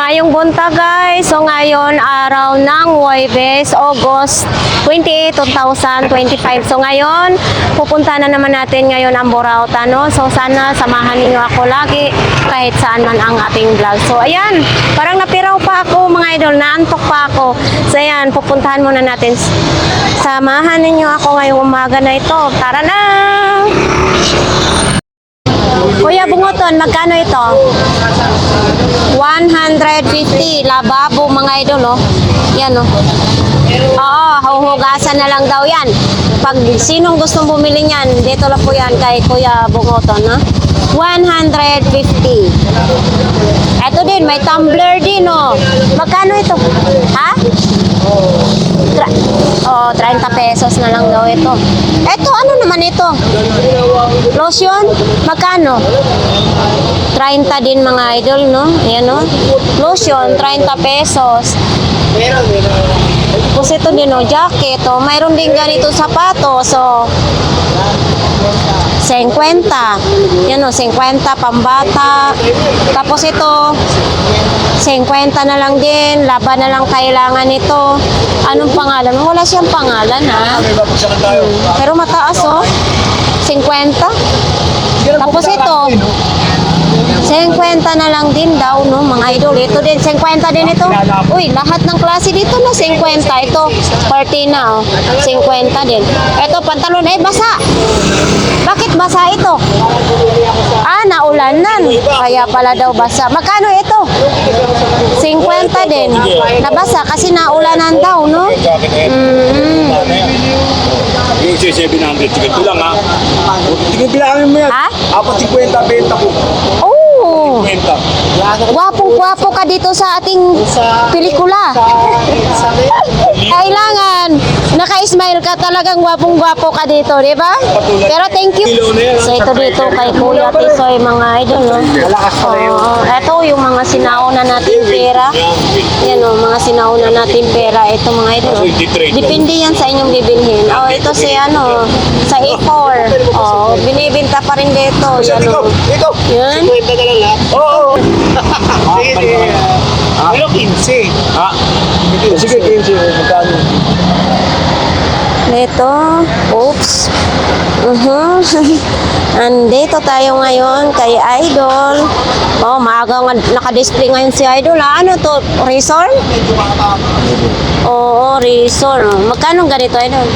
Mayong buntag guys. So ngayon araw ng Huwebes, August 28, 2025. So ngayon pupunta na naman natin ngayon ang Burauta, no? So sana samahan niyo ako lagi kahit saan man ang ating vlog. So ayan, parang napiraw pa ako mga idol, naantok pa ako. So ayan, pupuntahan muna natin. Samahan niyo ako ngayong umaga na ito. Tara na! Kuya Bungoton, magkano ito? 150, lababo mga idol, oh. Yan, oh. Oo, huhugasan na lang daw yan. Pag sinong gustong bumili niyan, dito lang po yan kay Kuya Bungoton, ha? 150. Ito din, may tumbler din, oh. Magkano ito? Ha? 30 pesos na lang daw ito. Ito, ano naman ito? Lotion? Magkano? 30 din mga idol, no? Ayan, no? Lotion, 30 pesos. Tapos ito din, no? Jacket, oh. Mayroon din ganito sapatos, so 50. Yan, no? 50 pambata. Tapos ito 50 na lang din, laban na lang kailangan nito. Anong pangalan? Wala siyang pangalan, ha? Pero mataas, oh. 50. Tapos ito 50 na lang din daw, no, mga idol. Ito din, 50 din ito. Uy, lahat ng klase dito na 50. Ito, 40 na, oh. 50 din. Ito, pantalon, basa. Bakit basa ito? Naulanan. Kaya pala daw basa. Magkano ito? 50 din. Nabasa kasi naulanan daw, no? Yung 700, tigil ko lang, ha? Tigil bilangin mo yan. Ha? Apat 50 benta ko. Oh! 50. Gwapong-gwapo ka dito sa ating pelikula. Kailangan naka-smile ka, talagang gwapong-gwapo ka dito, di ba? Pero thank you. So ito dito kay Kuya Tisoy, mga idol, no? Ito yung mga sinauna natin pera. Yan, no, mga sinauna natin pera. Ito mga idol, no? Depende yan sa inyong bibilhin. Ito si ano, sa A4. Binibenta pa rin dito. Yan, no? Yan. Oo. Sige. Pero 15. Sige, 15. Magkano? Dito. Oops. Andito tayo ngayon kay Idol. Maaga nga naka-display ngayon si Idol. Ano to? Resort? Oo, resort. Magkano ganito, Idol?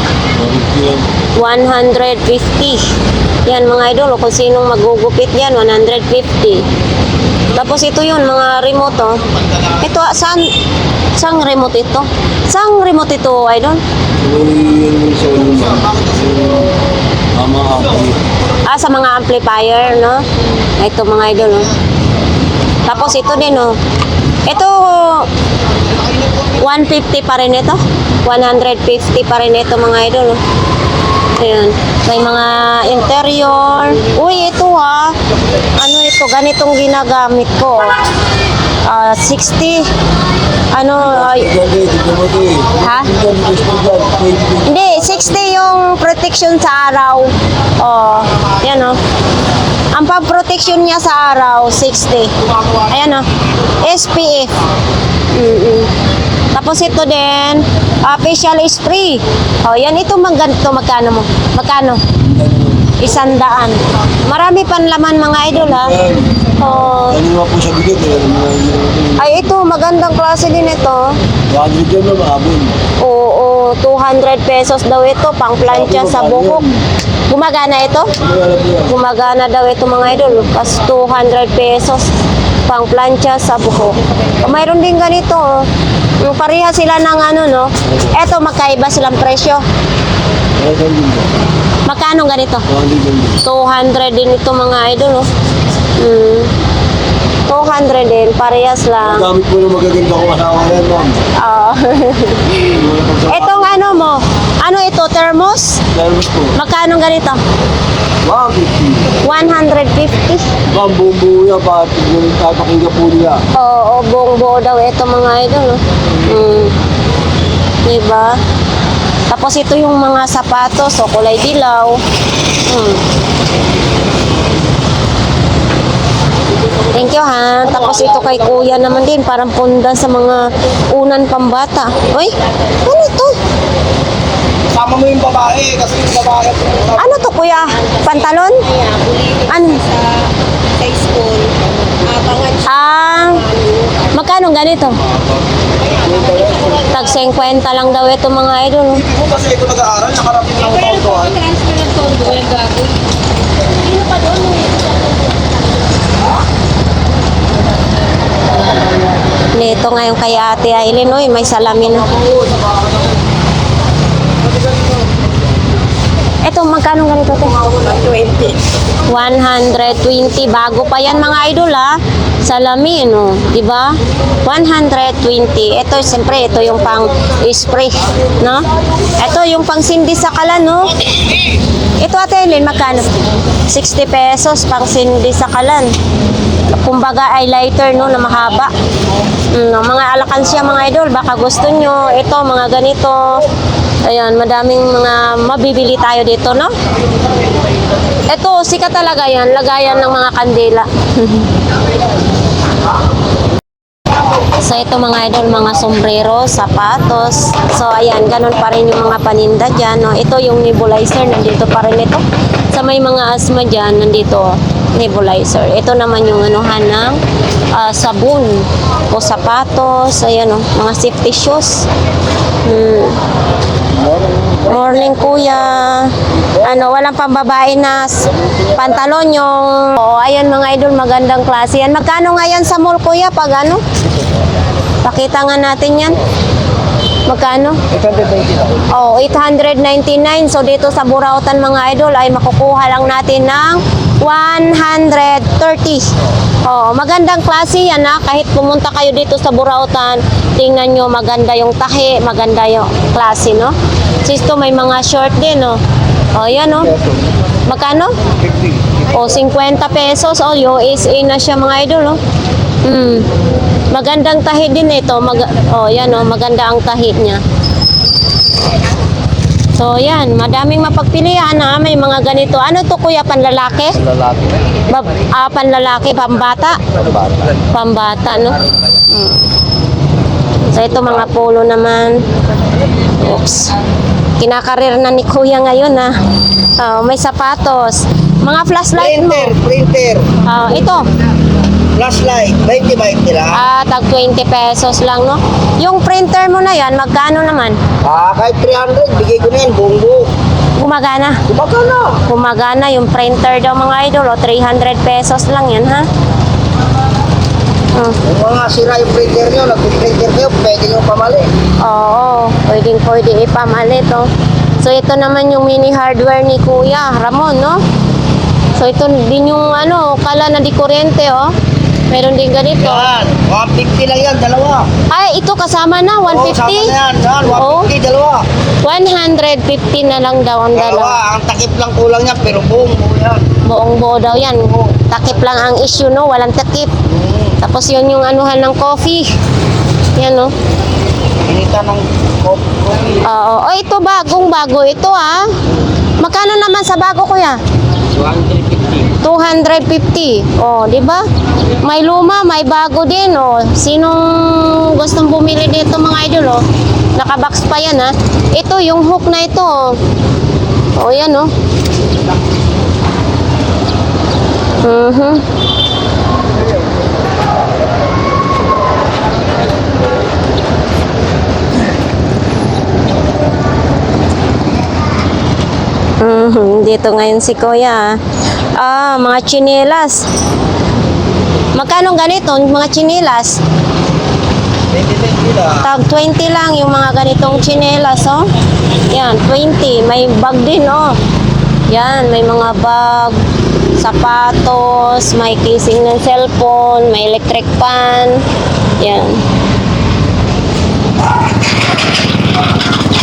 150. Yan mga idol, kung sinong magugupit yan, 150. Tapos ito yun, mga remote, oh. Ito, saan remote ito? Saan remote ito, idol? Sa mga amplifier, no? Ito mga idol, oh. Tapos ito din, oh. Ito, 150 pa rin ito. 150 pa rin ito mga idol, oh. Ayan. May mga interior. Uy, ito ha. Ano ito? Ganitong ginagamit ko. 60. Ano? Ha? Hindi, 60 yung protection sa araw. Yan o. Ang pag-protection niya sa araw, 60. Ayan o. SPF. Tapos ito din, facial spray. Yan ito ganito, magkano mo? Magkano? 100. Marami pan laman mga idol, ha. Ano po sa bigat, Ay, ito magandang klase din ito. 100 yun na maabon. Oo, 200 pesos daw ito, pang plancha sa buhok. Gumagana ito? Gumagana daw ito mga idol. Pas 200 pesos, pang plancha sa buhok. Mayroon din ganito, oh. Yung pareha sila ng ano, no? Eto, magkaiba silang presyo. Magkano ganito? 200 din ito mga idol, no? 200 din, parehas lang. Gamit po ng magaganda ko asawa yan, ma'am. Etong ano mo? Ano ito? Thermos? Thermos po. Magkano ganito? 150. 150? Ma'am, buong-buo yan, papakinggan po niya. Oo, buong-buo daw ito mga idol, no? Diba? Tapos ito yung mga sapatos, kulay dilaw. Thank you ha. Tapos ito kay kuya naman din, parang punda sa mga unan pambata. Uy, ano ito? Sama mo yung babae kasi yung babae. Ano to kuya? Pantalon? Ano? Sa school, abangan siya. Magkano ganito? Tag 50 lang daw ito mga idol. Hindi mo kasi ito nag-aaral, nakarating lang ako ito. Transfer ng tondo, yung gago. Sino pa doon? Nito ngayon kay Ate Aileen, uy, may salamin. Ito, magkano ganito te? 120. Bago pa yan mga idol ha. Salamin, oh, di ba? 120. Ito, siyempre, ito yung pang spray, no? Ito yung pang sindi sa kalan, no? Ito Ate Aileen, magkano? 60 pesos pang sindi sa kalan. Kumbaga highlighter, no, na mahaba. Mga alakansya mga idol, baka gusto nyo. Ito, mga ganito. Ayan, madaming mga mabibili tayo dito, no? Ito, sikat talaga yan. Lagayan ng mga kandila. So, ito mga idol, mga sombrero, sapatos. So, ayan, ganun pa rin yung mga paninda dyan, no? Ito yung nebulizer, nandito pa rin ito. Sa may mga asthma dyan, nandito, nebulizer. Ito naman yung anuhan ng sabon o sapatos. Ayan, no? Mga safety shoes. Morning kuya. Ano, walang pambabae na pantalon yung... Oh, ayan mga idol, magandang klase yan. Magkano nga yan sa mall kuya pag ano? Pakita nga natin yan. Magkano? 820 lang. Oh, 899. So dito sa Burautan mga idol ay makukuha lang natin ng 130. Oh, magandang klase yan ha. Kahit pumunta kayo dito sa Burautan, tingnan nyo maganda yung tahi, maganda yung klase, no? Sisto may mga short din, no? Oh, yan, no? Magkano? 50. O, 50 pesos. O, USA na siya mga idol, no? Magandang tahi din ito. Yan, no? Maganda ang tahi niya. So, yan. Madaming mapagpilian, ha? May mga ganito. Ano to, kuya? Panlalaki? Lalaki. Panlalaki, pambata? Pambata, no? So, ito mga polo naman. Oops. Kinakarir na ni kuya ngayon, ha? May sapatos. Mga flashlight mo. Printer. Ito. Flashlight. 20 lang. Tag 20 pesos lang, no? Yung printer mo na yan, magkano naman? Kahit 300, bigay ko na yan, buong buo. Gumagana. Baka na. Gumagana yung printer daw mga idol, 300 pesos lang yan, ha? Kung mga sira yung printer nyo, nag-printer kayo, pwede nyo pamali. Oo, pwede ipamalit, oh. So, ito naman yung mini hardware ni Kuya Ramon, no? So, ito din yung, kala na di kuryente, oh. Meron din ganito. Yan, 150 lang yan, dalawa. Ay, ito kasama na, 150? Oo, sama na yan, 150, Oh. dalawa. 150 na lang daw ang dalawa. Dalawa, ang takip lang kulang yan, pero buong buo yan. Buong buo daw yan. Takip lang ang issue, no? Walang takip. Tapos yun yung anuhan ng coffee. Yan, no? Inita ng coffee. Oo. Oh, ito bagong-bago. Ito, ah. Magkano naman sa bago, kuya? 250. 250. Oh, di ba? May luma, may bago din, oh. Sinong gustong bumili dito, mga idol, oh? Nakabox pa yan, ha? Ito, yung hook na ito, oh. Oh, yan, oh. Dito ngayon si Kuya. Mga tsinelas. Magkano ganito? Mga tsinelas? 20 lang. Tag 20 lang yung mga ganitong tsinelas, oh. Yan, 20. May bag din, oh. Yan, may mga bag, sapatos, may casing ng cellphone, may electric fan. Yan.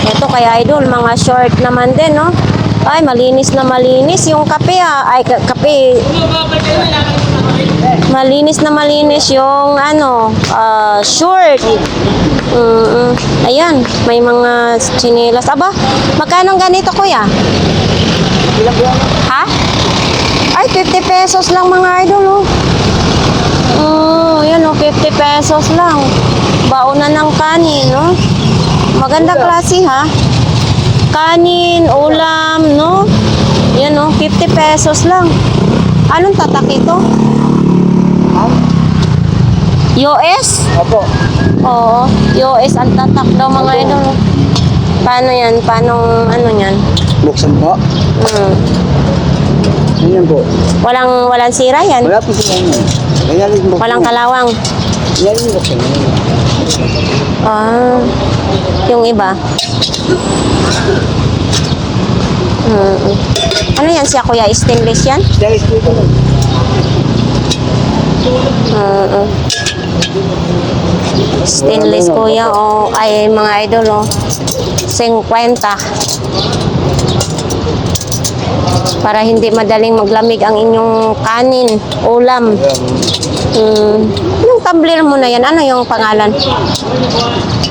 Ito kaya idol, mga short naman din, no? Ay, malinis na malinis yung kape, ah. Ay, kape. Malinis na malinis yung short. Ayan, may mga tsinelas. Aba, magkano ganito, kuya? Ha? Ay, 50 pesos lang mga idol, oh. Oh, yan o, 50 pesos lang. Baonan ng kanin, no? Maganda klase, ha? Kanin, ulam, no? Yan o, 50 pesos lang. Anong tatak ito? US? Opo. Oo, US ang tatak daw mga idol. Paano yan? Paano, ano yan? Buksan po. Ganyan po. Walang sira yan? Wala po sila yun. Ganyan rin buksan. Walang kalawang? Ganyan rin buksan. Ah, yung iba. Ano yan siya kuya? Stainless yan? Dahil po ito. Stainless kuya o ay mga idol o 50 para hindi madaling maglamig ang inyong kanin, ulam. Yung tumbler mo na yan, ano yung pangalan?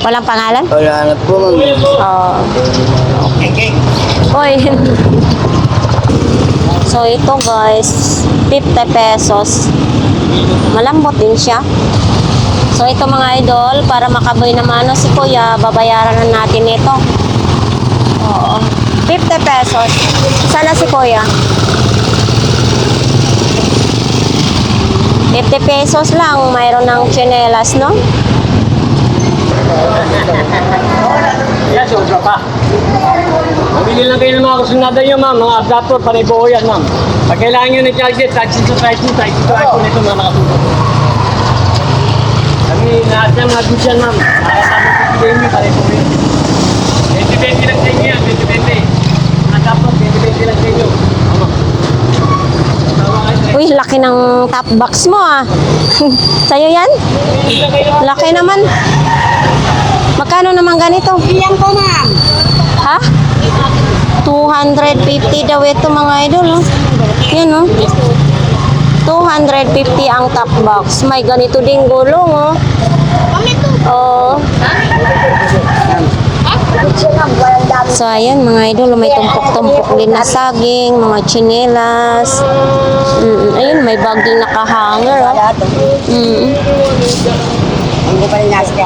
Walang pangalan? Wala na po, ma'am. Oo. Oy. So ito guys, 50 pesos. Malambot din siya. So ito mga idol, para makaboy naman si kuya, babayaran na natin ito. Oo. 50 pesos. Sana si kuya. 50 pesos lang, mayroon ng tsinelas, no? Yan, sobra pa. Mabili lang kayo ng mga kusunada nyo, ma'am. Mga adapter, panibuo yan, ma'am. Pag kailangan nyo ng charger, taxi to iPhone ito, mga nakatuto. Kami, lahat ng mga goods yan, ma'am. Nakasama ko pilihin nyo, panibuo yan. 20-20 lang sa inyo yan, 20-20. Adapter, 20-20 lang sa inyo. Ano? Uy, laki ng top box mo ah. Sa'yo yan? Laki naman. Magkano naman ganito? Iyan po, ma'am. Ha? 250 daw ito mga idol. Oh. Yan oh. 250 ang top box. May ganito ding gulong oh. Oh. So ayan mga idol, may tumpok-tumpok din na saging, mga tsinelas. Ayun, may bag din nakahanger. Oh. Hindi pa rin nasa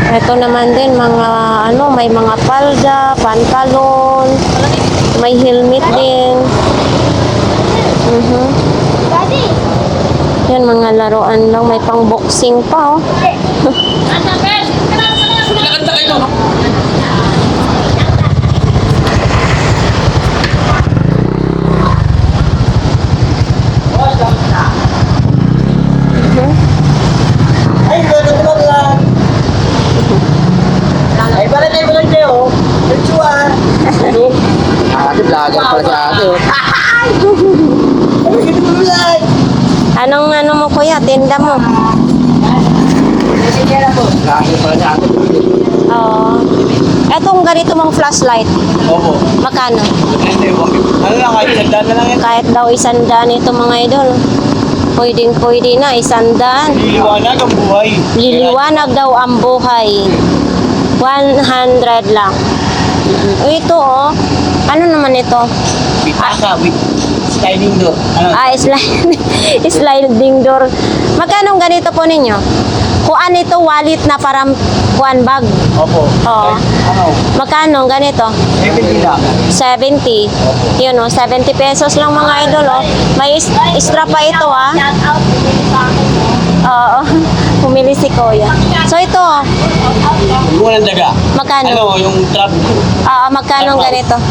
Ito naman din mga ano, may mga palda, pantalon, may helmet din. Yan mga laruan lang, may pang boxing pa oh. Ay, gano'n ko lang. Ay, balik kayo lang kayo. Virtual. Ate, vlogger pala si ate. Ay, gano'n ko lang. Anong ano mo kuya, tinda mo? Vlogger pala si ate. Oo. Etong ganito mong flashlight, Opo. magkano? Ano lang, kahit sandaan na lang yan. Kahit daw 100 ito mga idol. Pwede na, 100. Liliwanag ang buhay. Liliwanag daw ang buhay. 100 lang. Ito oh. Ano naman ito? Pitaka with sliding door. Ano? Sliding door. Magkano ganito po ninyo? Kuan ito, wallet na parang kuan bag. Opo. Oo. Ano? Magkano ganito? 70 lang. 70. Yun oh, 70 pesos lang mga idol oh. May extra pa ito ah. Oo. Pumili si Kuya. So ito, Unang daga. magkano? Ano, yung trap, Magkano ganito?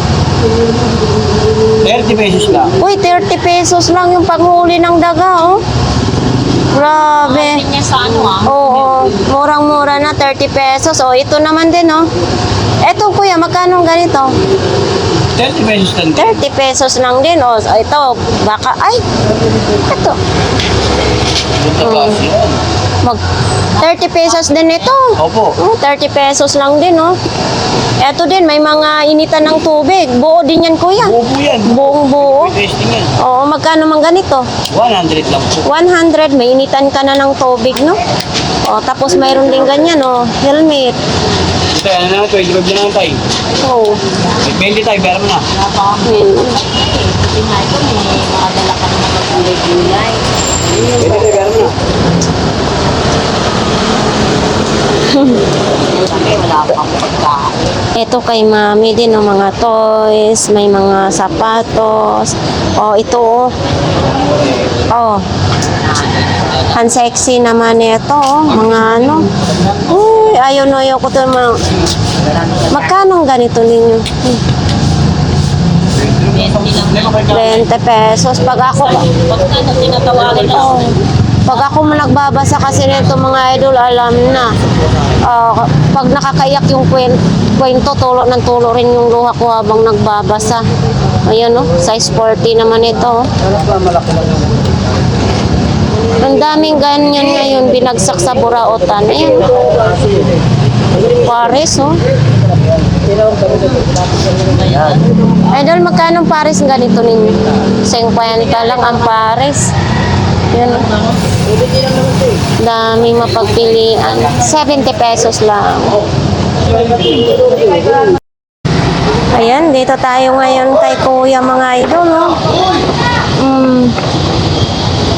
30 pesos lang. Uy, 30 pesos lang yung paghuli ng daga oh. Grabe. Niya sa ano Oo, murang-mura na, 30 pesos. Oh, ito naman din oh. Eto kuya, magkano ganito? 30 pesos lang. 30 pesos lang din. Oh, ito, baka, ay, ito. Ito kasi yan. Mag 30 pesos din ito. Opo. 30 pesos lang din, oh. Ito din, may mga initan ng tubig. Buo din yan, kuya. Buo yan. Buong buo. Testing yan. Oo, magkano man ganito? 100 lang po. 100, may initan ka na ng tubig, no? O, tapos mayroon din ganyan, oh. Helmet. Ito, ano na, 25 na lang tayo. Oh. 20 tayo, pero mo na. sabi nga ito, may makadala ka naman ng gulay-gulay. Sabi, wala akong pagkain. Ito kay mami din, no, mga toys, may mga sapatos. Oh, ito, oh. Oh. Ang sexy naman ito, oh. Mga ano. Uy, ayaw ko ito. Magkano ang ganito ninyo? 20 pesos. Pag ako, Pagka tinatawagan na, oh, pag ako nagbabasa kasi nito mga idol, alam na. Pag nakakaiyak yung kwento, tulo ng tulo rin yung luha ko habang nagbabasa. Ayan, no? Size 40 naman ito. Ang daming ganyan ngayon, binagsak sa burautan. Ayan. Pares, oh. Idol, magkano ang pares ganito ninyo? 50 lang ang pares. Yan. Daming mapagpilian. 70 pesos lang. Ayan, dito tayo ngayon kay Kuya mga idol, no?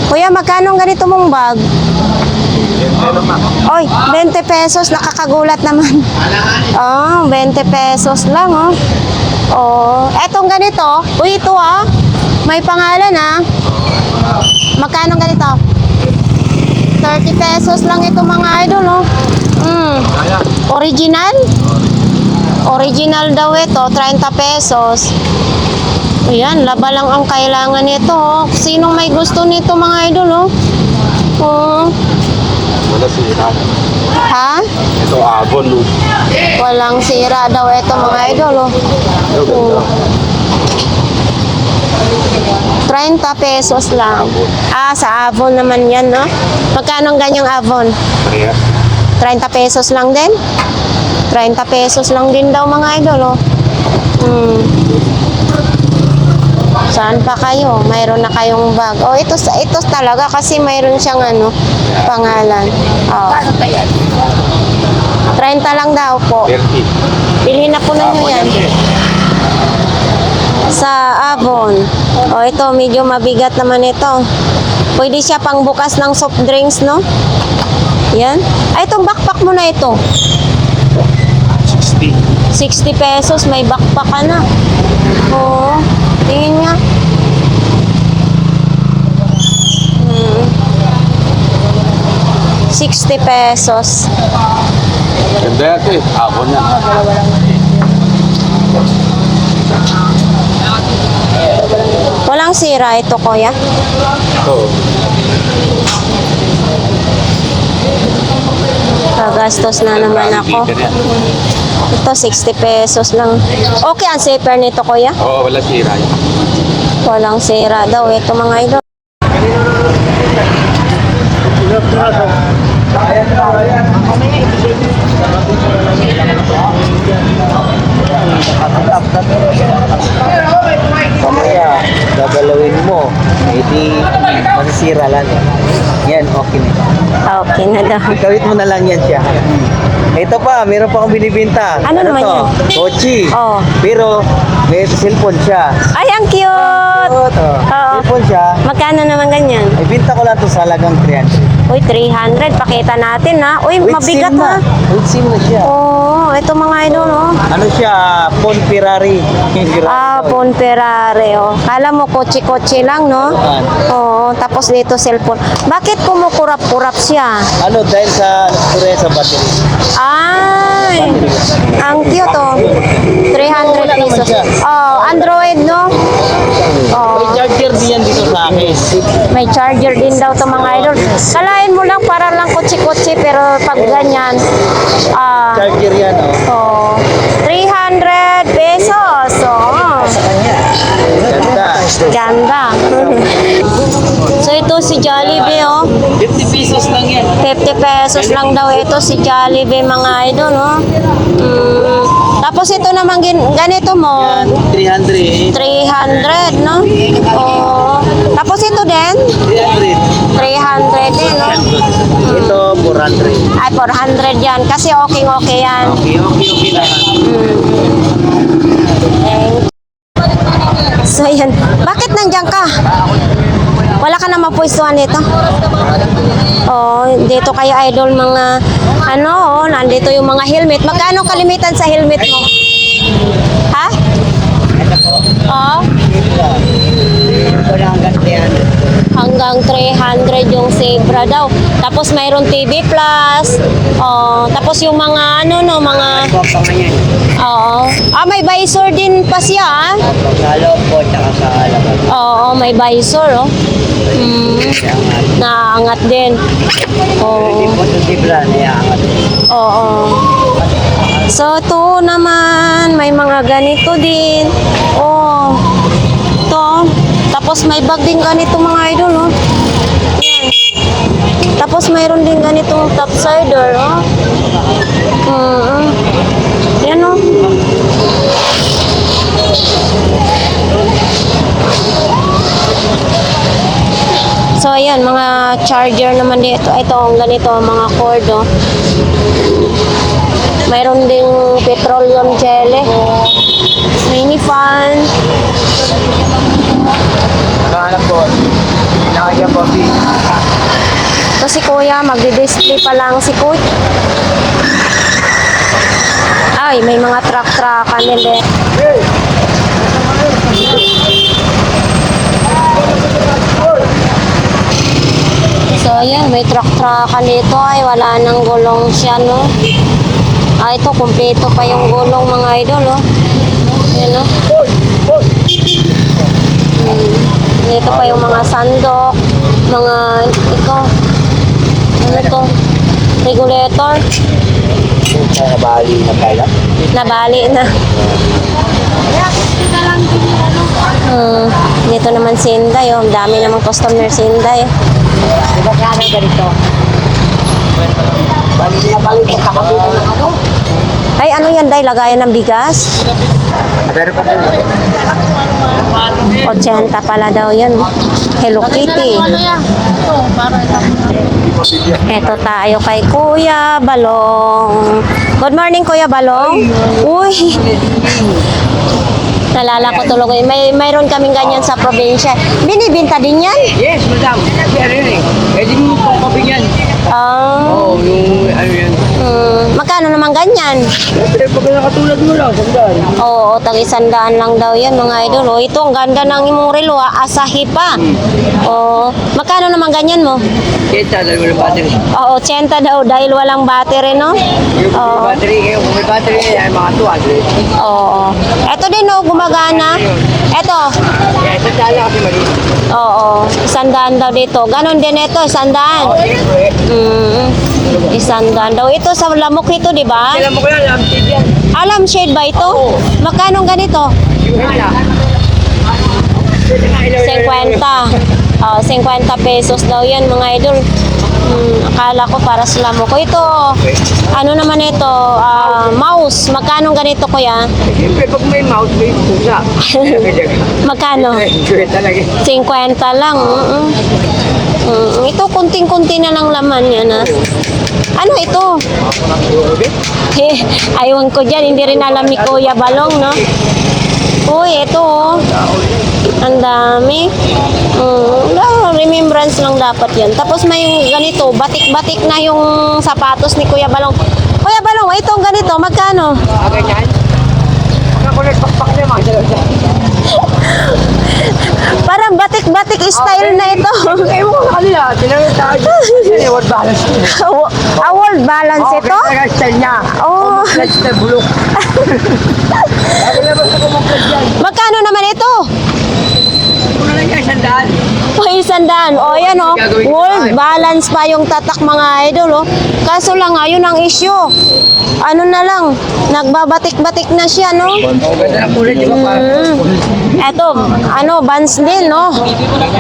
Kuya, magkano ang ganito mong bag? Oy, 20 pesos, nakakagulat naman. Oh, 20 pesos lang, oh. Oh, etong ganito, uy, ito ah. May pangalan ah. Magkano ganito? 30 pesos lang ito mga idol, oh. Original? Original daw ito, 30 pesos. Ayan, laba lang ang kailangan nito, oh. Sinong may gusto nito mga idol, oh? Oh. Wala sira. Ha? Ito abon, no? Walang sira daw ito mga idol, oh. Oh. 30 pesos lang. Ah, sa Avon naman yan, no? Magkano ang ganyang Avon? Kaya, 30 pesos lang din? 30 pesos lang din daw mga idol, oh. Saan pa kayo? Mayroon na kayong bag. Oh, ito talaga kasi mayroon siyang ano, pangalan. Oh. 30 lang daw po. 30. Bilhin na po ninyo yan. Sa Avon. Oh, ito medyo mabigat naman ito. Pwede siya pang bukas ng soft drinks, no? Yan. Ay, itong backpack mo na ito. 60. 60 pesos, may backpack ka na. Oo. Tingin nga. 60 pesos. Ganda yan, ito eh. Abon yan. Walang sira ito, kuya. Ito. Kagastos na naman ako. Ito, 60 pesos lang. Okay ang zipper nito, kuya? Oo, wala sira yan. Walang sira daw. Ito mga idol. Mamaya, gagalawin mo, hindi masisira lang yan. Yan, okay na. Okay na daw. Ikawit mo na lang yan siya. Ito pa, meron pa akong binibinta. Ano naman to? yan? Kochi. Oh. Pero, may cellphone siya. Ay, ang cute! Oo. Cellphone siya. Magkano naman ganyan? Ay, binta ko lang to sa halagang 300. Uy, 300. Pakita natin, ha? Uy, With mabigat, SIM ha? With SIM na siya. Oo, ito mga idol, oh. Ano siya? Phone Ferrari. Phone Ferrari, oh. Kala mo kotse-kotse lang, no? Oo, tapos dito cellphone. Bakit kumukurap-kurap siya? Ano, dahil sa storage sa battery. Ay, ang cute, oh. 300 pesos. Oh, Android, no? Oh, May charger din yan dito sa akin. may charger din daw to mga idol. Kalain mo lang para lang kotse-kotse, pero pag ganyan, Charger yan, oh. 300 pesos. Oh. Ganda. Ganda. So ito si Jollibee, oh. 50 pesos lang yan. 50 pesos lang daw ito si Jollibee mga idol, no? Tapos ito naman ganito mo, Yan, 300. 300, no? Oh. Tapos ito din, 300. 300 din, no? Ito, 400. Ay, 400 yan. Kasi okay yan. Okay lang. Thank So, yan. Bakit nandiyan ka? Wala ka na mapwestuhan dito? Oh, dito kayo idol mga ano, nandito yung mga helmet. Magkano kalimitan sa helmet mo? Ha? Oh, hanggang 300 yung Zebra daw. Tapos mayroon TV Plus. Oh, tapos yung mga ano no, mga oo. Ah, may visor din pa siya. Ah. Sa loob po, tsaka sa labas. Oo, may visor oh. Naangat din. Oo. Po sa Zebra, naiangat. Oo. So, ito naman, may mga ganito din. Oh. Ito. Tapos may bag din ganito mga idol, oh. Yan. Tapos mayroon din ganitong topsider, oh. Yan, oh. So, ayan, mga charger naman dito. Ito, ang ganito, mga cord, oh. Mayroon ding petroleum jelly. Mini fan. Nakahanap po. Nakakaya po. Ito si Kuya, magdi-display pa lang si Kuya. Ay, may mga truck-truckan nila. So, ayan, may truck-truckan dito. Ay, wala nang gulong siya, no? Ah, ito, kumpleto pa yung gulong, mga idol, oh. Ayan, no? Dito pa yung mga sandok, mga, ito, ano to? Regulator. Nabali na pala. Nabali na. Dito naman si Inday, oh. Ang dami namang customer si Inday. Diba kaya na ganito? Bali na bali ko kakabili na ako. Ay, ano yan, Day? Lagayan ng bigas? Pero pa rin. 80 pala daw yan. Hello Kitty. Ano yan? Ito, para Eto tayo kay Kuya Balong. Good morning, Kuya Balong. Uy. Nalala ko tuloy. Mayroon kaming ganyan sa probinsya. Binibinta din yan? Yes, madam. Pero yun eh. Pwede mo pong kabigyan. Oo, yung ano yan. Magkano naman ganyan? Siyempre, pag nakatulad mo lang, sandaan. Oo, tag-100 lang daw yan mga idol. Oh, ito, ang ganda ng imong relo, ah. Asahi pa. Oo. Magkano naman ganyan mo? Kita, dahil wala battery. Oo, 80 daw dahil walang battery, no? Yung Oo. battery, kung may battery, ay mga 200. Oo. Ito din, no, gumagana. Ito. Kaya sa tala kasi mali. Oo, 100 daw dito. Ganon din ito, 100. Siyempre. 100 daw. Ito sa lamok ito, di ba? Alam mo ko yan, alam tip yan. Alam shade ba ito? Magkano ganito? Yung hila. 50. 50 pesos daw yan mga idol. Akala ko para sa lamok ko. Ito, ano naman ito? Mouse. Magkano ganito kuya? Siyempre, pag may mouse, may pusa. Magkano? Enjoy talaga. 50 lang. Ito, kunting-kunti na lang laman yan. Ano ito? Aywan ko dyan. Hindi rin alam ni Kuya Balong, no? Uy, ito oh. Ang dami. Remembrance lang dapat yan. Tapos may yung ganito, batik-batik na yung sapatos ni Kuya Balong. Kuya Balong, itong ganito, magkano? Ganyan. Ako nagpakpak niya, mga dalawa. Parang batik-batik style na ito. Ewan ko sa kanila, tinanong tayo. Yan, word balance yun. World balance ito? Okay, talaga style niya. Oh. Clutch na bulok. Sabi na basta kumuklat yan. Magkano naman ito? Una lang yan, 100. May 100. O, yan o. World balance pa yung tatak mga idol, o. Kaso lang, ayun ang issue. Ano na lang, nagbabatik-batik na siya, no? Ganda na kulay, di ba parang Eto, ano, buns din, no?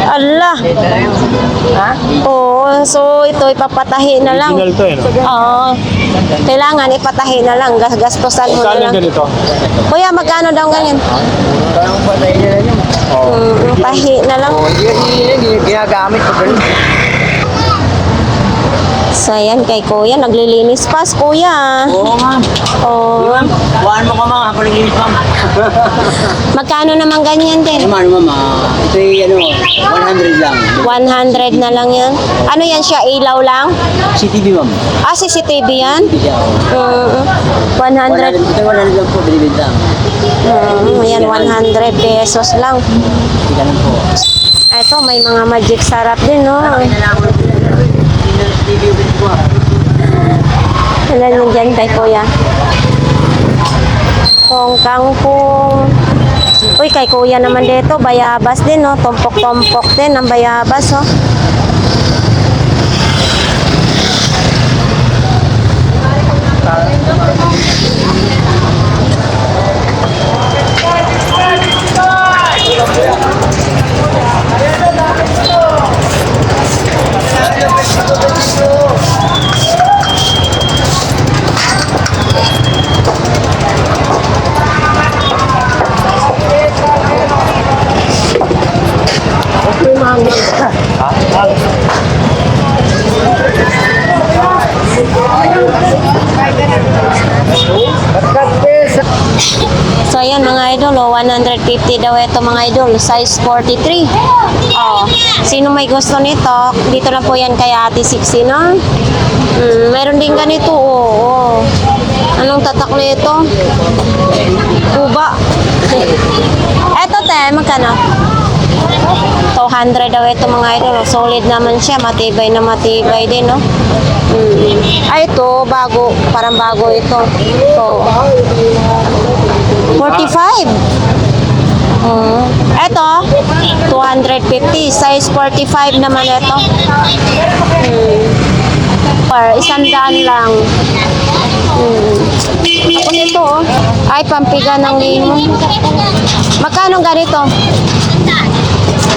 Allah. Ha? Oo, so ito ipapatahi na lang. Original to eh, no? Oo. Kailangan ipatahi na lang, gastusan mo na Saan lang. yung ganito? Kuya, magkano daw ganyan? Parang patay niya na yun. Tahi na lang. Hindi ginagamit ko ganun. So, ayan kay kuya. Naglilinis pa, kuya. Oo, ma'am. Oh. Ma'am, buwan mo ka, ma'am. Paliginis, ma'am. Magkano naman ganyan din? Ma'am, ito yung 100 lang. 100 na lang yan. Ano yan siya? Ilaw lang? CTV, ma'am. Ah, CCTV yan? Ito 100. 100 lang po, binibenta. Ayan, 100 pesos lang. Hindi ganun po. Ito, may mga magic sarap din, no? TV ulit po. Ilan yun dyan kay kuya? Kung kangkong. Uy, kay kuya naman dito, bayabas din, no? Tumpok-tumpok din ang bayabas, oh. So, ayan mga idol, oh, 150 daw ito mga idol, size 43. Oh, sino may gusto nito? Dito na po yan kay Ate Sixi, no? Meron din ganito, oh. Anong tatak nito? Kuba. Eto, te, magkano? 200 daw ito mga idol. Oh. Solid naman siya, matibay na matibay din, no? Ay, ito, bago. Parang bago ito. Ito. 45. Ito, 250. Size 45 naman ito. Isandaan lang. Tapos ito, oh. Ay, pampiga ng limon. Magkano ganito?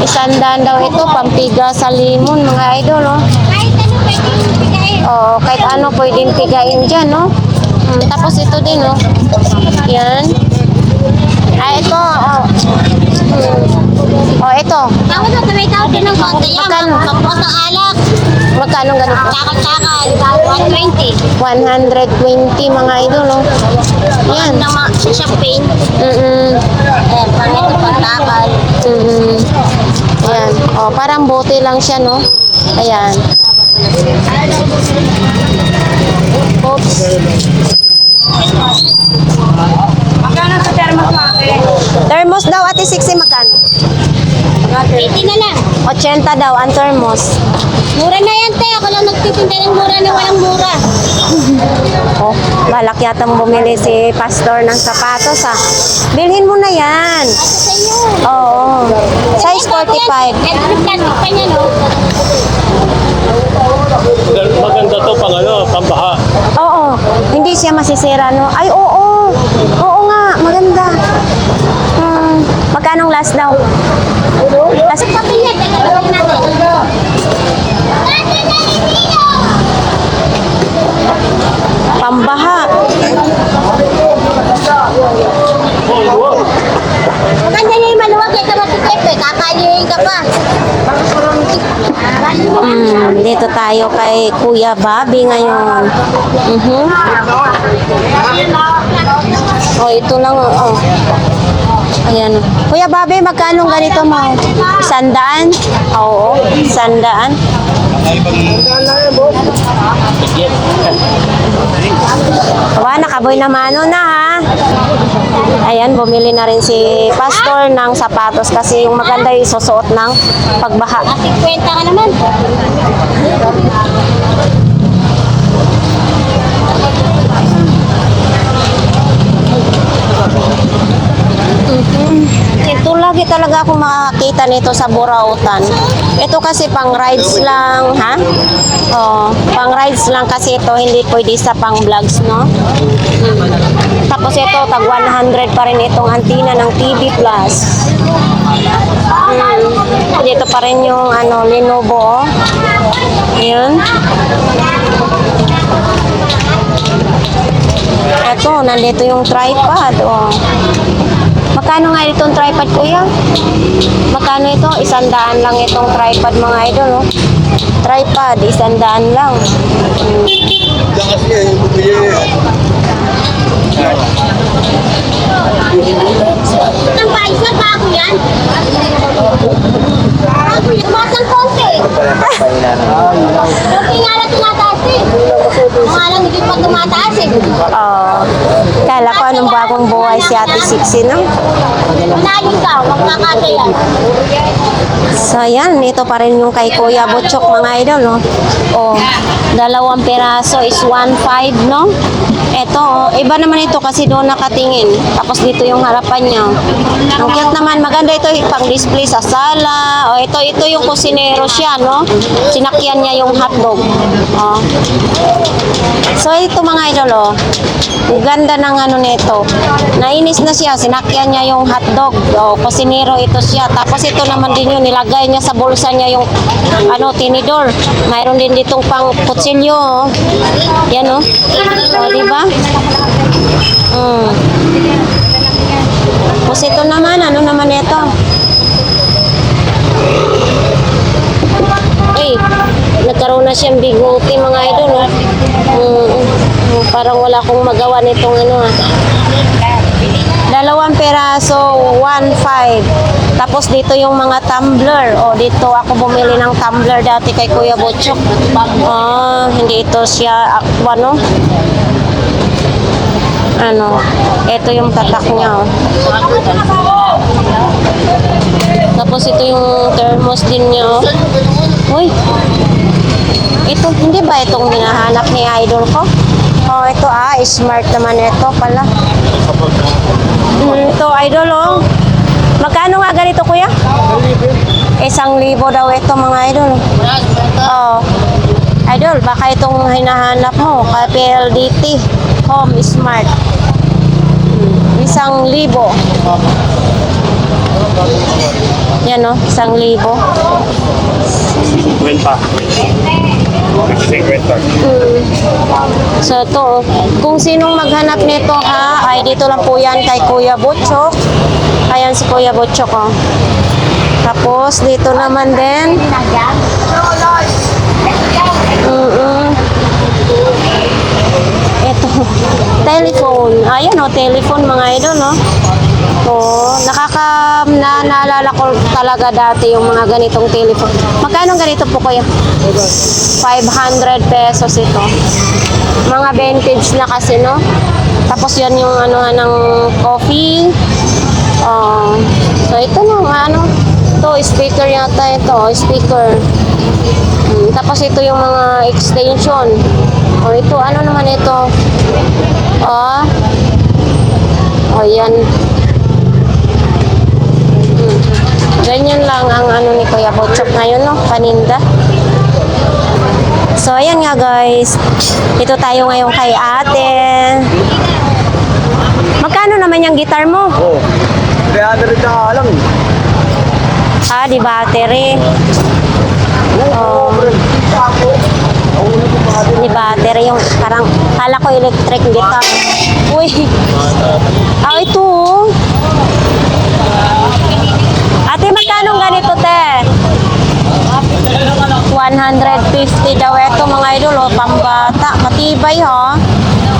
Isandaan daw ito, pampiga sa limon, mga idol, oh. Oh, kahit ano pwedeng pigain dyan, no? Tapos ito din, no? Yan. Ay, ito, oh. Oh, ito. Tapos na may tao din ng konti yan. Magkano? Tapos ng alak. Magkano ganito? Takal-takal. 120. 120, mga idol, oh. Yan. Sa champagne. Pangito pang-takal. Yan. Oh, parang bote lang siya, no? Ayan. Oops. Magkano sa thermos mo ate? Thermos daw, Ate Sixi, magkano? 80 na lang. 80 daw ang thermos. Mura na yan, te. Ako lang nagtitinda ng mura na walang mura. Oh, balak yatang bumili si Pastor ng sapatos, ah. Bilhin mo na yan. Sa inyo. Oo. Size 45. Plastic pa niya, no? Maganda to pang pambaha. Oo. Hindi siya masisira, no? Ay, oo. Oo nga, maganda. Magkanong last daw? Last Sabi niya, teka lang natin. pambaha. Maganda niya yung maluwag. Ito matitip eh. Kakalihin ka pa. Dito tayo kay Kuya Bobby ngayon. Oh, ito lang, oh. Ayan. Kuya Bobby, magkano ganito mo? 100? Oo, 100. Aba, nakaboy na mano na, ha? Ayan, bumili na rin si Pastor ng sapatos kasi yung maganda yung susuot ng pagbaha. 50 ka naman. Ito lagi talaga ako makakita nito sa Burautan. Ito kasi pang rides lang, ha? Oh, pang rides lang kasi ito, hindi pwede sa pang vlogs, no? Tapos ito, tag 100 pa rin itong antina ng TV Plus. Dito pa rin yung ano, Lenovo, oh. Ayan. Ito, nandito yung tripod, oh. Magkano nga itong tripod, kuya? Magkano ito? 100 lang itong tripod, mga idol, oh. Tripod, 100 lang. Diyan kasi yung bumili. Ang paisa, bago yan. Bago yan. Tumatang konti. Pala pagpahina ng Konti nga lang tumataas eh. Mga lang hindi pa tumataas eh. Oh, kala ko anong bagong buhay si Ate Sixi, no? Manalo ka, magkakasa yan. So, yan. Ito pa rin yung kay Kuya Butchok, mga idol, no? Oh, 2 piraso is 1.5, no? Ito, oh. Iba naman ito kasi doon nakatingin. Tapos dito yung harapan niya. Ang cute naman. Maganda ito pang display sa sala. Oh, ito yung kusinero siya, no? Sinakyan niya yung hotdog. Oh. So, ito mga idol, oh. Ang ganda ng ano nito. Nainis na siya. Sinakyan niya yung hotdog. Oh, kusinero ito siya. Tapos ito naman din yun. Nilagay niya sa bulsa niya yung tinidor. Mayroon din ditong pang kutsilyo. Oh. Yan, oh. Oh, di ba? Tapos ito naman, ano naman ito? Nagkaroon na siyang bigote, mga idol. Parang wala akong magawa nitong ano. 2 peraso, 1.5. Tapos dito yung mga tumbler. O, dito ako bumili ng tumbler dati kay Kuya Butchok. Hindi ito siya, ito yung tatak niya. Oh. Tapos ito yung thermos din niya. Oh. Uy. Ito, hindi ba itong hinahanap ni idol ko? Oh, ito smart naman ito pala. Ito, idol, oh. Magkano nga ganito, kuya? 1,000 daw ito, mga idol. Oh. Idol, baka itong hinahanap mo, kay PLDT Home Smart. 1,000. Yan, oh, 1,000. Kwenta. So ito, kung sinong maghanap nito ay dito lang po yan kay Kuya Butchok. Ayan si Kuya Butchok, oh. Tapos dito naman din. Ito, telephone. Ayan, oh, telephone, mga idol, no? Oh, naalala ko talaga dati yung mga ganitong telephone. Magkano ganito po, kuya? 500 pesos ito. Mga vintage na kasi, no? Tapos yan yung ng coffee. So ito na, ito, speaker yata ito, speaker. Tapos ito yung mga extension. Ito, ano naman ito? Yan. Ganyan lang ang ni Kuya Butchok ngayon, no? Paninda. So, ayan nga, guys. Dito tayo ngayon kay ate. Magkano naman yung guitar mo? 300 na lang. Di battery. Di battery yung parang kala ko electric guitar. Uy. Ito. Ate, magkano ganito, te? 150 daw ito, mga idol, oh, pambata. Matibay, ha?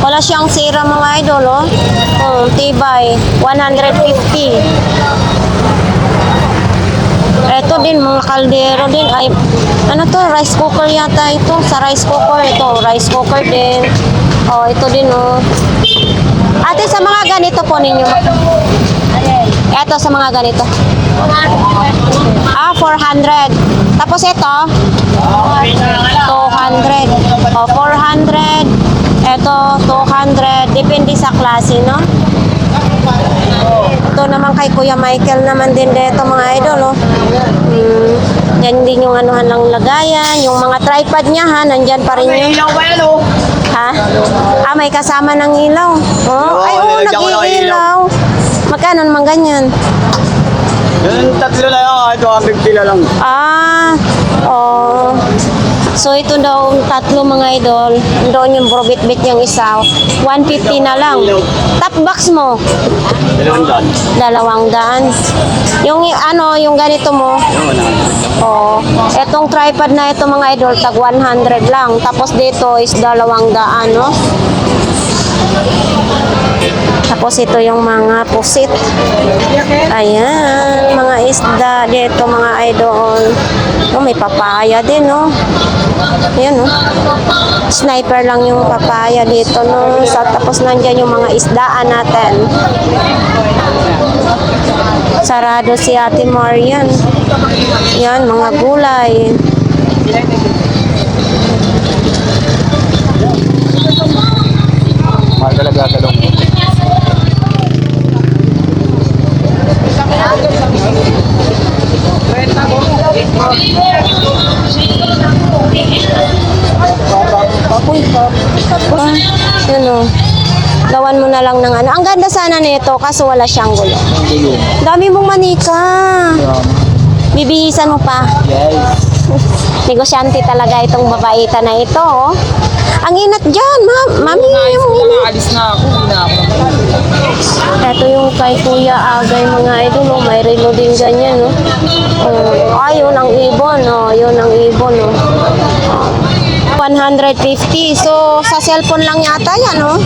Wala siyang sira, mga idol, oh. Tibay. 150. Ito din, mga kaldero din. Ay, ano to? Rice cooker yata ito. Sa rice cooker, ito. Rice cooker din. Ito din, oh. Ate, sa mga ganito po ninyo. Ito, sa mga ganito. 400. Tapos ito, 200. 400. Ito, 200. Depende sa klase, no? Ito naman kay Kuya Michael naman din dito, mga idol, oh. Yan din yung lang lagayan. Yung mga tripod niya, ha? Nandyan pa rin yun. Ha? May kasama ng ilaw. Nag-iilaw. Magkano naman ganyan? Yung tatlo na yun, ito 50 na lang. So ito daw tatlo mga idol. Doon yung bro-bit-bit niyang isa. 150 na lang. Top box mo. 200. Yung ano, yung ganito mo. Oh, etong tripod na ito mga idol, tag 100 lang. Tapos dito is 200, no? Tapos ito yung mga pusit. Ayan, mga isda dito mga idol. Oh, may papaya din, no? Ayan, no? Sniper lang yung papaya dito, no? So, tapos nandyan yung mga isdaan natin. Sarado si Ate Marian. Yan, mga gulay. Mahal talaga talong. Yun, no? Gawan mo na lang ng ano. Ang ganda sana nito, kaso wala siyang gulo. Dami mong manika. Bibihisan mo pa. Yes. Negosyante talaga itong babaita na ito, oh. Ang inat dyan, mami. Alis na ako. Ito yung kay Kuya Agay mga idol, oh. May relo din ganyan, no? Yun ang ibon, oh. Yun ang ibon, oh. 150. So, sa cellphone lang yata yan, no?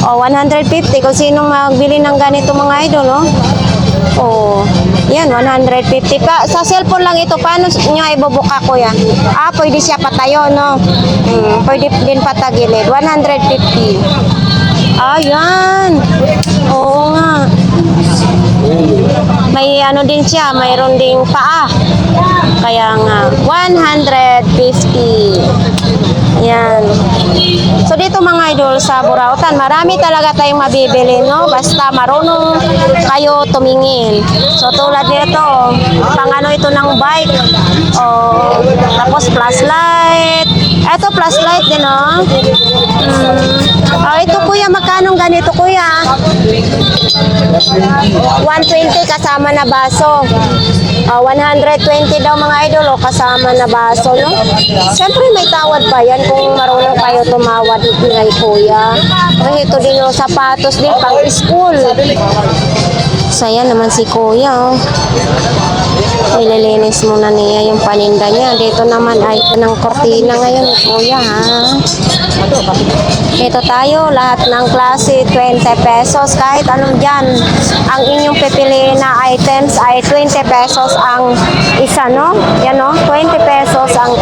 150. Kung sinong magbili ng ganito mga idol, no? Yan, 150 pa. Sa cellphone lang ito. Paano nyo ibubuka ko yan? Pwede siya patayo, no? Pwede din patagilid. 150. Yan. Oo nga. May ano din siya, mayroon ding paa. Kaya nga, 150. Yan. So dito mga idol sa Burautan, marami talaga tayong mabibili, no? Basta marunong kayo tumingin. So tulad nito, pang ano ito ng bike. Tapos flashlight. Ito flashlight din, no? Ito kuya, magkano ganito kuya? 120 kasama na baso. 120 daw mga idol, kasama na baso, no? Siyempre may tawad pa yan kung marunong kayo tumawad kay kuya. Ito din yung sapatos din pang school. Saya naman si kuya, oh. Nililinis muna niya yung paninda niya. Dito naman ay ng kortina ngayon, kuya, ha? Ito tayo, lahat ng klase, 20 pesos. Kahit anong dyan, ang inyong pipiliin na items ay 20 pesos ang isa, no? Yan, no? 20 pesos ang...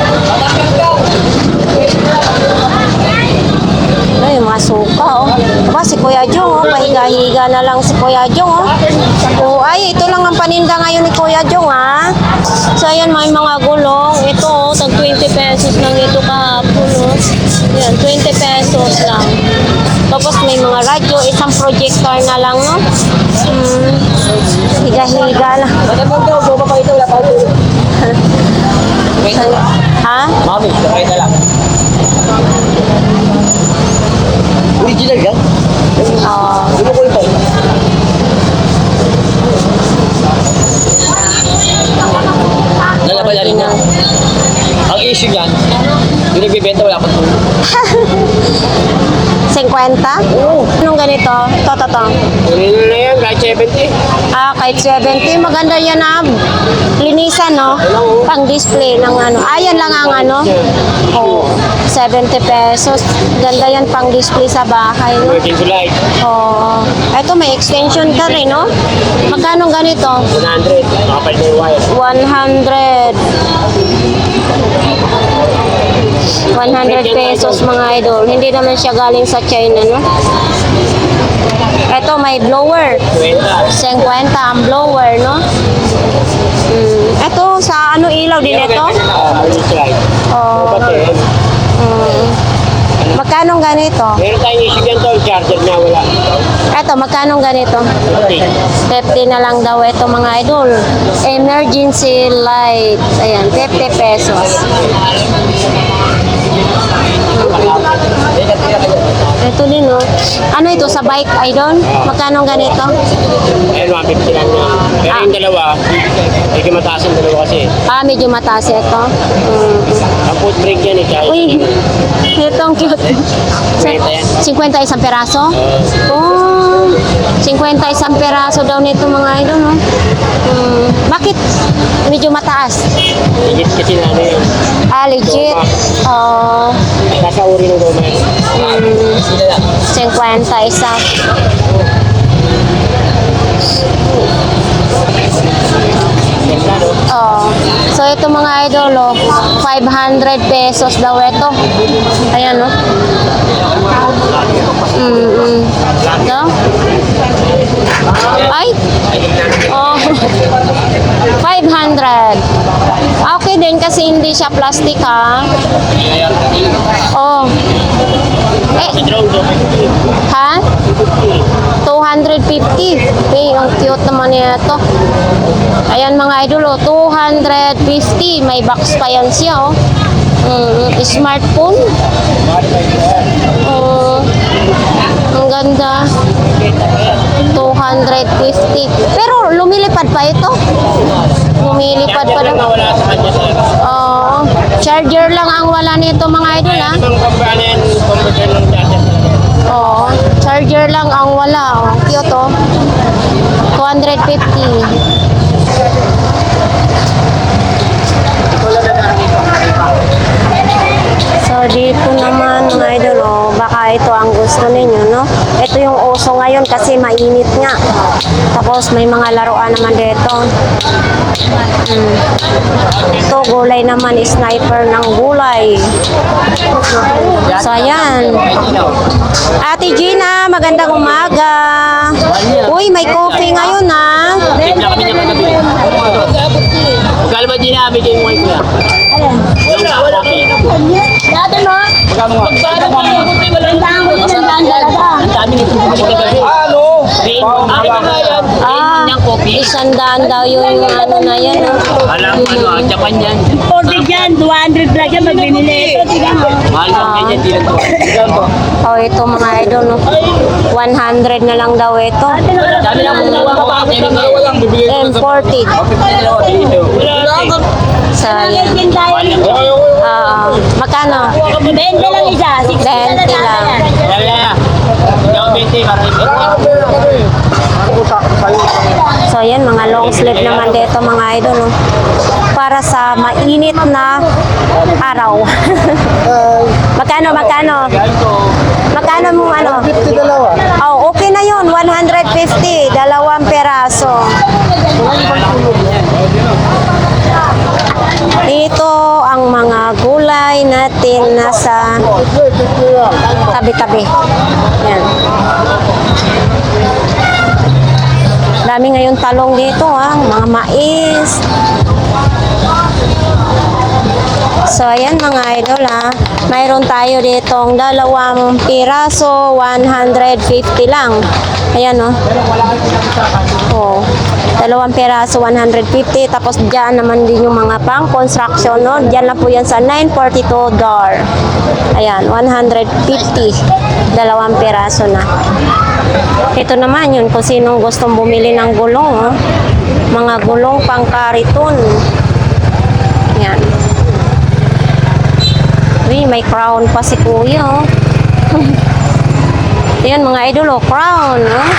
Ay, mga suka, oh. Aba, si Kuya Jong, oh. Pahiga-higa na lang si Kuya Jong, oh. Ay, ito lang ang paninda ngayon ni Kuya Jong, ha. So, ayan, may mga gulong. Ito, oh, tag 20 pesos lang ito kahapon, oh. Yan, 20 pesos lang. Tapos may mga radyo, isang projector na lang, no. Higa-higa na. Ha? Mami, sakay na lang. Original yan? Ano ko ito? Lalaban na rin yan. Ang issue niyan, yung nagbibenta wala pang tulong. 50? Anong ganito? Ito. Kunin na yan, kahit 70. Kahit 70. Maganda yan, na linisan, no? Pang-display ng ano. Yan lang ang ano. 70 pesos. Ganda yan pang-display sa bahay, no? Working to light. Ito may extension ka rin, no? Magkano ganito? 100. Nakapal na yung wire. 100 pesos mga idol. Hindi naman siya galing sa China, no? Ito may blower. 50 ang blower, no? Ito sa ano ilaw din ito? Magkano ganito? Meron tayong issue dyan to, charger niya wala. Ito, magkano ganito? 50 na lang daw ito mga idol. Emergency light. Ayan, 50 pesos. Ito din, oh. Ano ito, sa bike, idol? Magkano ganito? Ayan, 150 lang yan. Pero yung dalawa, medyo mataas yung dalawa kasi. Ah, medyo mataas ito. Ang foot brake yan eh, kaya Uy, ito ang cute. 50 isang peraso? Oh, 50 isang peraso daw nito mga idol, no? Bakit medyo mataas? Legit kasi na ano yun. Ah, legit. Oh, Nasa uri ng goma yan. 50 isa. Ganda, no? Oh. So ito mga idol, oh, 500 pesos daw ito. Ayan, no? No? Ay? Oh. 500. Okay din kasi hindi siya plastic, ha? Oh. Eh, Drone, no? ha? 250. Okay, ang cute naman niya ito. Ayan mga idol, oh, 250. May box pa yan siya, oh. Smartphone. Oh, ang ganda. 250. Pero lumilipad pa ito. Lumilipad pa lang. Wala sa kanya sa Oo. Charger lang ang wala nito mga idol, ha? ibang kampanya yan, converter ng dati. Oo. Charger lang ang wala, oh. Cute, oh. 250. So, dito naman, mga idol, oh, baka ito ang gusto ninyo, no? Ito yung uso ngayon kasi mainit nga. Tapos, may mga laruan naman dito. Ito, gulay naman, sniper ng gulay. So, ayan. Ate Gina, magandang umaga. Uy, may coffee ngayon, ha? Tipla kami niya kagabi. Magkano ba dinabi kayo mo kay kuya? Yung sa coffee. Dati mo, Magkano nga? tandaan ko din, tandaan talaga. Ang dami nito bumili kagabi. Ano? Ano ba yan? Ah, Yung coffee. 100 daw yung ano na yan, no? Alam mo ano, Japan yan. Order dyan, 200 lang yan, magbinili. Ito, tingnan mo. Mahal lang ganyan, di lang to. Oh, ito mga idol, no? 100 na lang daw ito. Dami lang kumuha ko pa. Imported. So, ayan. Magkano? 20 lang isa, 60 na 20 lang. Kaya, hindi ako 20, parang So, ayan, mga long sleeve naman dito, mga idol, no? Para sa mainit na araw. Magkano? Magkano mong ano? 50 dalawa. Oh, okay na yun. 150. Dalawang peraso. Ito ang mga gulay natin nasa tabi-tabi. Yan. Dami ngayon talong dito, ha. Mga mais. So, ayan mga idol, ha. Mayroon tayo ditong 2 piraso, 150 lang. Ayan, oh. Oh. 2 piraso, 150. Tapos, dyan naman din yung mga pang construction, no? Dyan lang po yan sa 942 door. Ayan, 150. 2 piraso na. Ito naman yun, kung sinong gustong bumili ng gulong, oh. Mga gulong pang kariton. Yan. Uy, may crown pa si kuya, oh. Yan, mga idol, oh, crown, oh.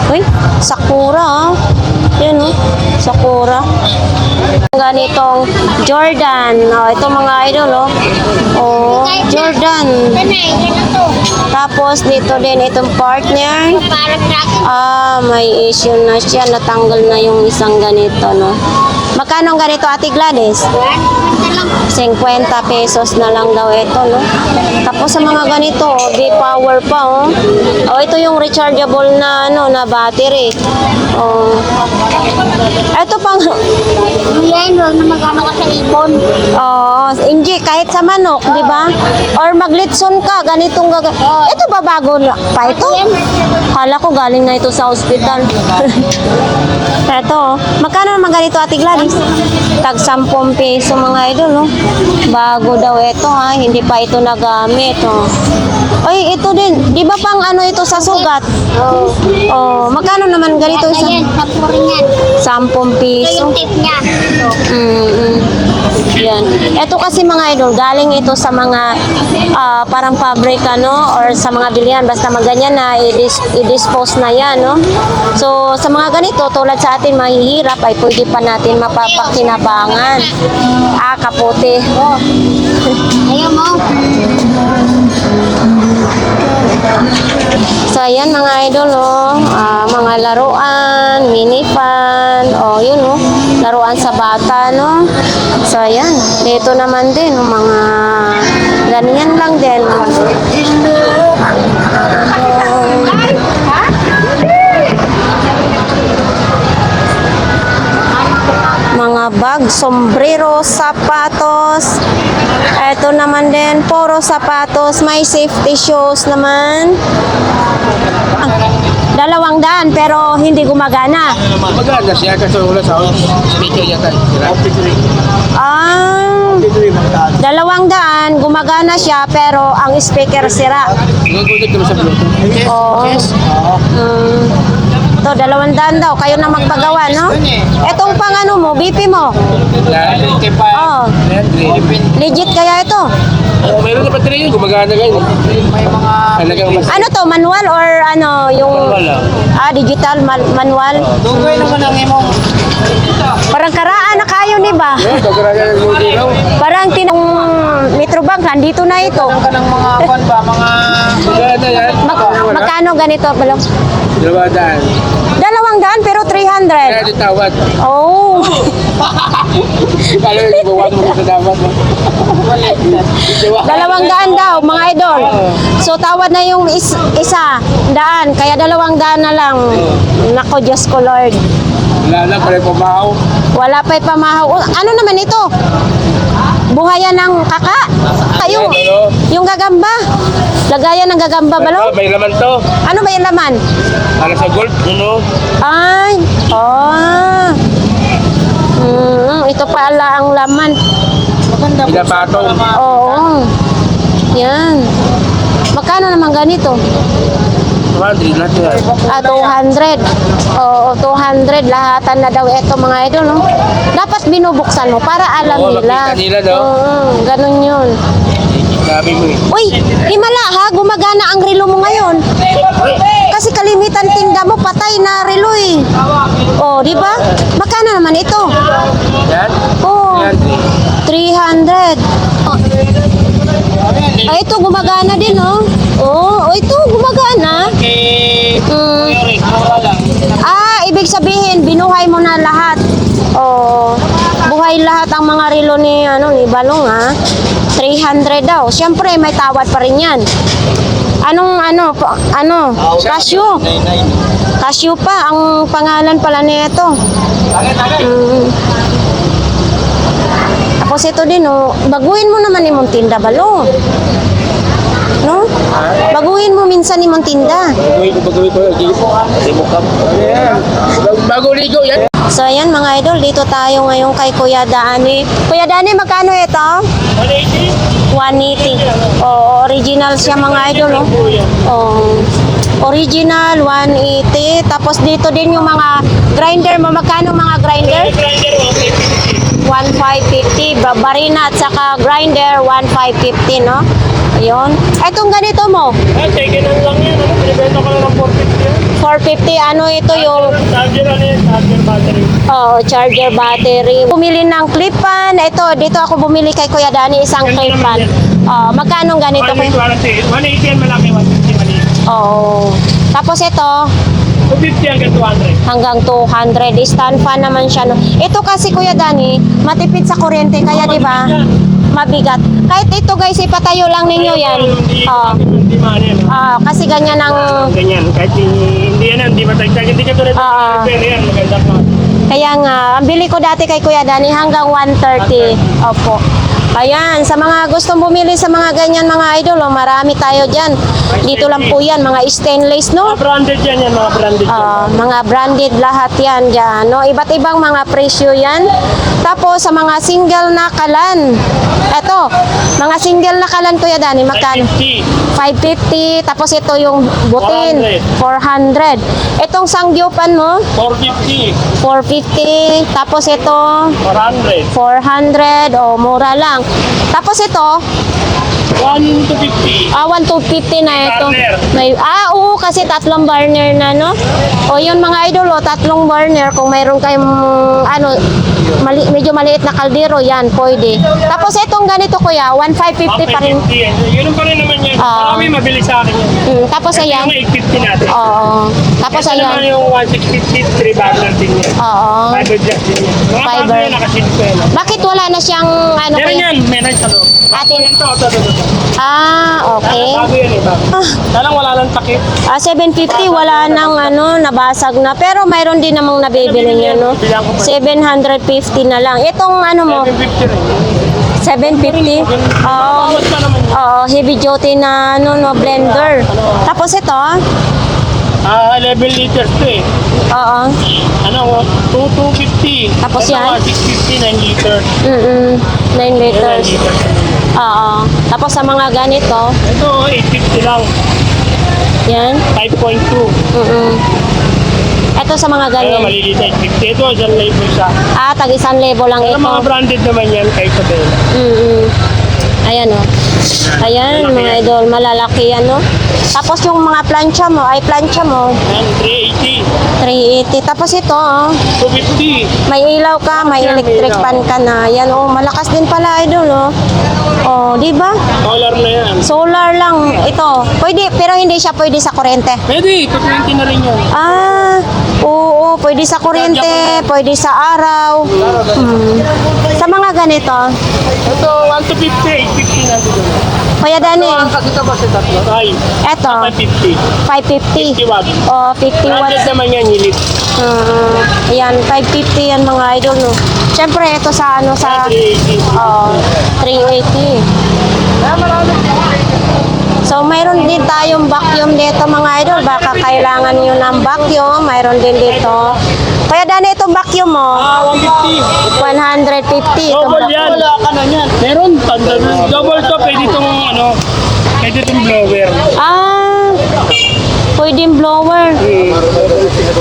Uy, sakura, oh. Yan, oh, sakura. Ganitong Jordan. Oh, ito mga idol, oh. Oh, Jordan. Tapos, dito din itong partner. Parang tracking. Ah, may issue na siya. Natanggal na yung isang ganito, no? Magkano ang ganito, Ate Gladys? 50 pesos na lang daw ito, no? Tapos sa mga ganito, oh, B-Power pa, oh. Oh, ito yung rechargeable na, ano, na battery. Oh. Ito pang, Yan, na magkano ka sa ibon. oh, hindi, kahit sa manok, di ba? Or maglitson ka, ganitong gaga. Ito ba bago na pa ito? Kala ko galing na ito sa hospital. Ito, magkano naman ganito, Ate Gladys? Tag 10 peso mga idol. idol, oh. Bago daw ito, ha. Hindi pa ito nagamit, oh. Ay, ito din. Di ba pang ano ito sa sugat? Oo. Oh, magkano naman ganito isa? Ayan, kapurin yan. 10 Ito piso. yung tip niya. Ito. Yan. Ito kasi mga idol, galing ito sa mga parang pabrika, no? Or sa mga bilihan. Basta maganyan na, i-dispose na yan, no? So, sa mga ganito, tulad sa atin mahihirap, ay pwede pa natin mapapakinabangan. Kaputi. Ayaw mo. So, ayan mga idol, oh. Mga laruan, mini fan, yun, oh. Laruan sa bata, no? So, ayan. Dito naman din, oh, mga ganyan lang din. Mga bag, sombrero, sapatos. Ito naman din, puro sapatos. May safety shoes naman. 200 pero hindi gumagana. Maganda siya kasi wala sa speaker yata. Ah, 200, gumagana siya pero ang speaker sira. Gugulit kami sa Bluetooth. Oo. Ito, 200 daw. Kayo na magpagawa, no? Itong pang ano mo, BP mo. Oo. Legit kaya ito? Mayroon na battery yun, gumagana ganyan. May mga... Talagang mas... Ano to, manual or ano, yung... Digital, manual? Dugay naman ang imong... Parang karaan na kayo, di ba? Kagaragan ng ludi raw. Parang tinong Metrobank, nandito na ito. Ng mga kwan ba, mga... Gumagana yan. Magkano ganito, balong? 200. 200 pero 300. Kaya ditawad. Oh. Kalo yung buwan mo sa dapat. 200 daw, mga idol. So, tawad na yung isa, daan. Kaya 200 na lang. Nako, Diyos ko, Lord. Wala lang, pare pumahaw. Wala pa'y pamahaw. Ano naman ito? Buhayan ng kaka? Yung gagamba. Lagayan ng gagamba, balong? May laman to. Ano ba yung laman? Para sa gold, Ay, ito pala ang laman. Pinapatong. Oo. Yan. Magkano naman ganito? 200 lahat yan. 200. Oo, 200. Lahatan na daw ito mga idol, no? Dapat binubuksan mo para alam Oo, nila. makita nila, no? Ganun yun. Sabi mo eh. Uy, himala ha, gumagana ang relo mo ngayon. Kasi kalimitan tinda mo, patay na relo eh. Oh, di ba? Magkano naman ito? Yan? Oh, Yan. 300. Ay, ito gumagana din, oh. Oh, ito gumagana. Ibig sabihin, binuhay mo na lahat. Oh, buhay lahat ang mga relo ni Balong, ha. 300 daw. Siyempre, may tawad pa rin yan. Casio. Casio pa, ang pangalan pala nito. Tapos ito din, oh, baguhin mo naman ni mong tinda, Balong. No? Baguhin mo minsan ni mong tinda. Bagoy ko. Dimukap. Bago ligo yan. So, ayan mga idol, dito tayo ngayon kay Kuya Dani. Kuya Dani, magkano ito? 180. Oh, original siya mga idol, oh. Oh, original 180. Tapos dito din yung mga grinder mo. Magkano mga grinder? 1,550. Barina at saka grinder 1,550, no? Ayun. Itong ganito mo? Second hand lang yan. Pinibenta ko lang ng 450 yan. 450. Ano ito yung... Charger charger battery. Oh, charger battery. Bumili ng clip fan. Ito, dito ako bumili kay Kuya Dani isang clip fan. Oh, magkano ganito? 180 yan malaki, 150 maliit. Oh. Tapos ito, 250 hanggang 200. hanggang 200. Stand fan naman siya. No? Ito kasi Kuya Dani, matipid sa kuryente. Kaya di ba mabigat. Kahit ito guys, ipatayo lang ninyo yan. Oh. Hindi maano yan. Kasi ganyan ang... Ganyan. Kahit hindi yan, hindi matagtag. Hindi ka tulad ng repair yan. Maganda pa. Kaya nga, ang bili ko dati kay Kuya Dani hanggang 130. Opo. Ayan, sa mga gustong bumili sa mga ganyan mga idol, oh, marami tayo dyan. Dito lang po yan, mga stainless, no? Mga branded yan, mga branded yan. Mga branded lahat yan dyan, no? Iba't ibang mga presyo yan. Tapos sa mga single na kalan, eto, mga single na kalan, Kuya Danny, magkano? 550. Tapos ito yung butin, 400. Itong sangyupan mo, 450. 450. Tapos ito, 400. 400. O, mura lang. Tapos ito, 1 to 50. 1,250 na ito. Burner. Oo, kasi tatlong burner na, no? O, yun mga idol, tatlong burner. Kung mayroon kayong, medyo maliit na kaldero, yan, pwede. Tapos itong ganito, kuya, 1,550 pa rin. 150. Yun pa rin naman yan. Marami mabilis sa akin yan. Tapos ayan. Yung 850 natin. Oo. Tapos Ito naman ayan. yung 1650, 3 burner din yan. Oo. Fiber jack din yan. Mga Fiber. bago yan, nakasit ko yan. Bakit wala na siyang, ano, Meron kuya? yan, meron sa loob. Ate. Ito. Okay. Bago yan eh, bago. Talang wala lang takip. 750, wala nang nabasag na. Pero mayroon din namang nabibili niya, no? 750 na lang. Itong ano mo, 750 rin. 750. Oo. Bawat pa naman yan. Oo, heavy duty na blender. Tapos ito, 11 liters to eh. oo. Ano, 250. Tapos Ito, yan? 650, 9 liters. 9 9 liters. liters. Oo. Tapos sa mga ganito, Ito, 850 lang. yan. 5.2. Ito sa mga Kaya ganyan. maliliit na 850. Ito, 1,000 isa. Tag 1,000 lang Pero ito. mga branded naman yan, kahit sa Bella. Ayan, oh. Ayan, Malalaki mga yan. idol, malalaki yan, no? Tapos yung mga plancha mo, Yan, 380. 380. Tapos ito, oh, 250. may ilaw ka, may Yan, electric ilaw. fan ka na. Yan, oh, malakas din pala, idol, oh. Oh, di ba? Dollar na yan. Solar lang ito. Pwede, pero hindi siya pwede sa kuryente. Pwede, 220 na rin yun. Oo, pwede sa kuryente, pwede sa araw. Sa mga ganito, Ito, 1 to 50, 850 na ito. Kuya Dani, Kasi ito ba si tatlo? Ay, eto, 550. 550. 50 watts. O, 50 Branded watts. naman yan, yilit. Ayan, 550 yan mga idol, no. Siyempre, ito sa ano, sa 380. 380. So, mayroon din tayong vacuum dito mga idol. Baka kailangan nyo ng vacuum. Mayroon din dito. Kaya Dani, itong vacuum mo, 150. 150. Itong Double vacuum. yan. Wala ka na yan. Meron, double to, pwede itong pwede itong blower. Pwedeng blower.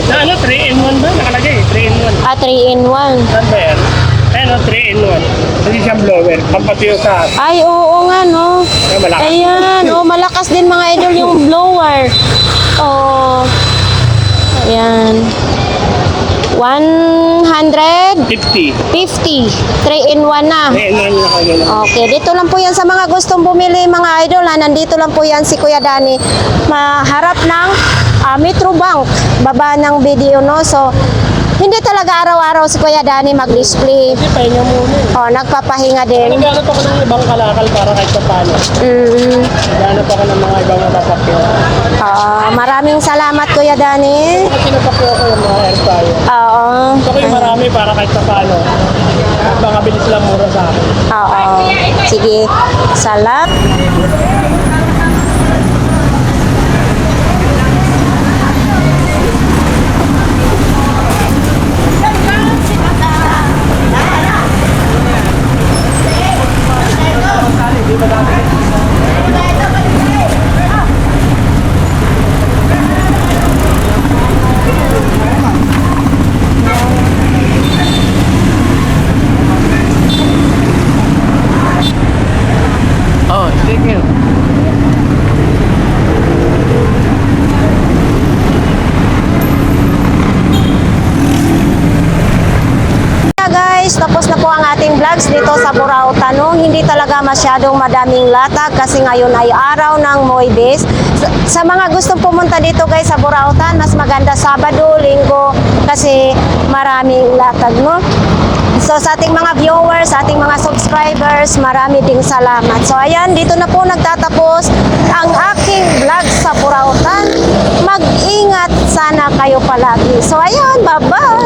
Na 3 in 1 ba? Nakalagay, 3 in 1. 3 in 1. Saan ba yan? Ayan 3 in 1. Hindi siyang blower. Pampatiyo sa Ay, oo nga, no. malakas. Ayan, malakas din mga idol yung blower. Oh. Ayan. 150. 50. 3 in 1 na. 3 in 1 nakalagay. Okay, dito lang po yan sa mga gustong bumili mga idol. Nandito lang po yan si Kuya Dani. Maharap ng Metro Bank. Baba ng video, no? So, hindi talaga araw-araw si Kuya Dani mag-display. Kasi pahinga muna eh. Nagpapahinga din. Naghanap ako ng ibang kalakal para kahit pa paano. Naghanap ako ng mga ibang napapakyo. Maraming salamat Kuya Dani. Kasi napakyo ako yung mga air fryer. Oo. Gusto ko yung marami para kahit pa paano. Baka bilis lang mura sa akin. Oo. Sige. Salamat. Oh, thank you. Guys, tapos na po ang ating vlogs dito sa Burautan. No? Hindi talaga masyadong madaming latag kasi ngayon ay araw ng Moibes. Sa mga gustong pumunta dito guys sa Burautan, mas maganda Sabado, Linggo kasi maraming latag, no? So sa ating mga viewers, sa ating mga subscribers, marami ding salamat. So ayan, dito na po nagtatapos ang aking vlog sa Burautan. Mag-ingat sana kayo palagi. So ayan, bye-bye!